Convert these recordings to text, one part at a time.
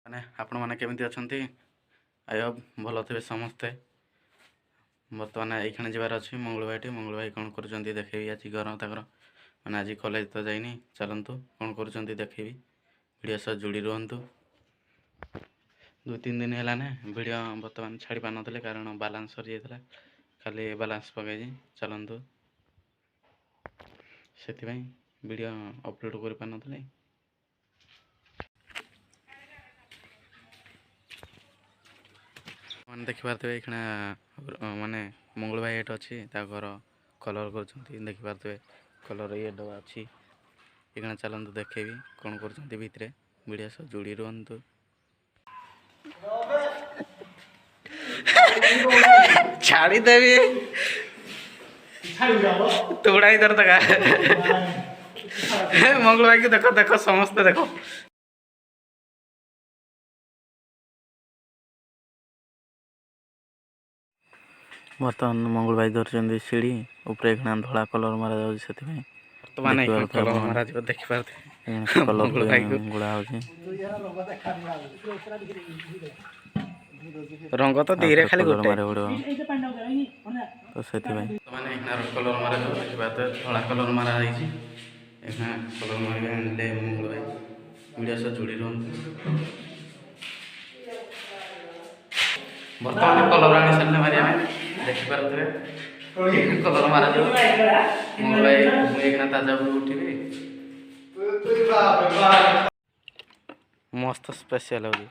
ମାନେ ଆପଣମାନେ କେମିତି ଅଛନ୍ତି? ଆଇ ହୋପ୍ ଭଲ ଥିବେ ସମସ୍ତେ। ବର୍ତ୍ତମାନ ଏଇখানে ଯିବାର ଅଛି ମଙ୍ଗଳଭାଇଟି। ମଙ୍ଗଳଭାଇ କ'ଣ କରୁଛନ୍ତି ଦେଖେଇବି ଆଜି ଘର ତାଙ୍କର। ମାନେ ଆଜି କଲେଜ ତ ଯାଇନି, ଚାଲନ୍ତୁ କ'ଣ କରୁଛନ୍ତି ଦେଖେଇବି। ଭିଡ଼ିଓ ସହ ଯୋଡ଼ି ରୁହନ୍ତୁ। 2-3 ଦିନ ହେଲା ନା ଭିଡ଼ିଓ ବର୍ତ୍ତମାନ ଛାଡ଼ି ପାରୁନଥିଲେ କାରଣ ବାଲାନ୍ସ ସରିଯାଇଥିଲା। ଖାଲି ବାଲାନ୍ସ ପକାଇଛି, ଚାଲନ୍ତୁ। ସେଥିପାଇଁ ଭିଡ଼ିଓ ଅପଲୋଡ଼ କରିପାରୁନଥିଲି। ମାନେ ଦେଖିପାରୁଥିବେ ଏଇଖିଣା ମାନେ ମଙ୍ଗଳଭାଇ ଏଇଠି ଅଛି, ତା ଘର କଲର୍ କରୁଛନ୍ତି ଦେଖିପାରୁଥିବେ। କଲର୍ ଇଏ ଡବା ଅଛି। ଏଇଖିଣା ଚାଲନ୍ତୁ ଦେଖେଇବି କ'ଣ କରୁଛନ୍ତି ଭିତରେ। ଭିଡ଼ିଓ ସହ ଯୋଡ଼ି ରୁହନ୍ତୁ। ଛାଡ଼ିଦେବି ତୁଡ଼ା ଇଧର ତକ ମଙ୍ଗଳଭାଇକି ଦେଖ ଦେଖ ସମସ୍ତେ ଦେଖ। ବର୍ତ୍ତମାନ ମଙ୍ଗଳଭାଇ ଧରିଛନ୍ତି ସିଡ଼ି ଉପରେ, ଏଇଖିଣା ଧଳା କଲର୍ ମରାଯାଉଛି ସେଥିପାଇଁ ଦେଖିପାରୁଥିବେ ଆପଣମାନେ। କଲର୍ ଗୁଳା ହେଉଛି। ରଙ୍ଗ ତ ଧୀରେ ଖାଲି ଗୋଟେ ତ ସେଥିପାଇଁ ମାନେ କଲର୍ ମରାଯିବ। ଦେଖିପାରୁଥିବେ ଧଳା କଲର୍ ମରା ହେଇଛି। ଏଇଖିଣା କଲର୍ ମାରିବେ ଆଣିଲେ ମଙ୍ଗଳଭାଇ। ଭିଡ଼ିଓ ସହ ଯୋଡ଼ି ରୁହନ୍ତୁ। ବର୍ତ୍ତମାନ କଲର୍ ଆଣି ସାରିଲେ ମାରିବା ପାଇଁ ଦେଖିପାରୁଥିବେ କଲର୍ ମାରାଯିବ। ମଙ୍ଗଳଭାଇ ମୁଁ ଏଇଖିଣା ତାଜା ଉପରକୁ ଉଠିବି। ମସ୍ତ ସ୍ପେଶିଆଲ୍ ହେଉଛି।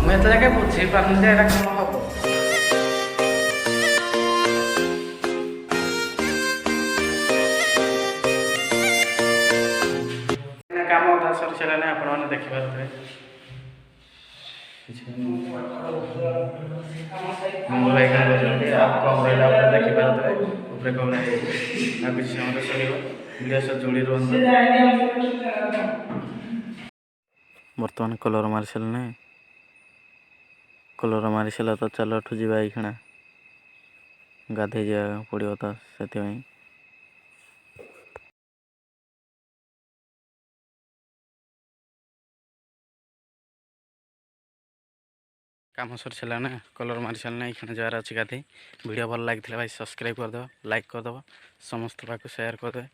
ମୁଁ ଏତେ ଯାକେ ବୁଝିପାରୁନି ଯେ ଏଇଟା କ'ଣ ହବ। କାମ ଅଧା ସରିସାରିଲାଣି, ଆପଣମାନେ ଦେଖିପାରୁଥିବେ। ମଙ୍ଗଳଭାଇ କ'ଣ କରୁଛନ୍ତି ଆଉ କମ୍ ରହିଲା ଉପରେ ଦେଖିପାରୁଥିବେ। ଉପରେ କମ୍ ହେଇଯାଇଛି ଆଉ କିଛି ସମୟରେ ସରିବ। ଭିଡ଼ିଓ ସହ ଯୋଡ଼ି ରୁହନ୍ତୁ। ବର୍ତ୍ତମାନ କଲର୍ ମାରି ସାରିଲେଣି। କଲର୍ ମାରି ସାରିଲା ତ ଚାଲ ଏଠୁ ଯିବା। ଏଇଖିଣା ଗାଧୋଇ ଯିବାକୁ ପଡ଼ିବ ତ ସେଥିପାଇଁ। କାମ ସରିସାରିଲା ନା, କଲର୍ ମାରି ସାରିଲା। ଏଇଖିଣା ଯିବାର ଅଛି ଗାଧୋଇ। ଭିଡ଼ିଓ ଭଲ ଲାଗିଥିଲା ଭାଇ ସବସ୍କ୍ରାଇବ୍ କରିଦେବ, ଲାଇକ୍ କରିଦେବ, ସମସ୍ତ ପାଖକୁ ସେୟାର କରିଦେବେ।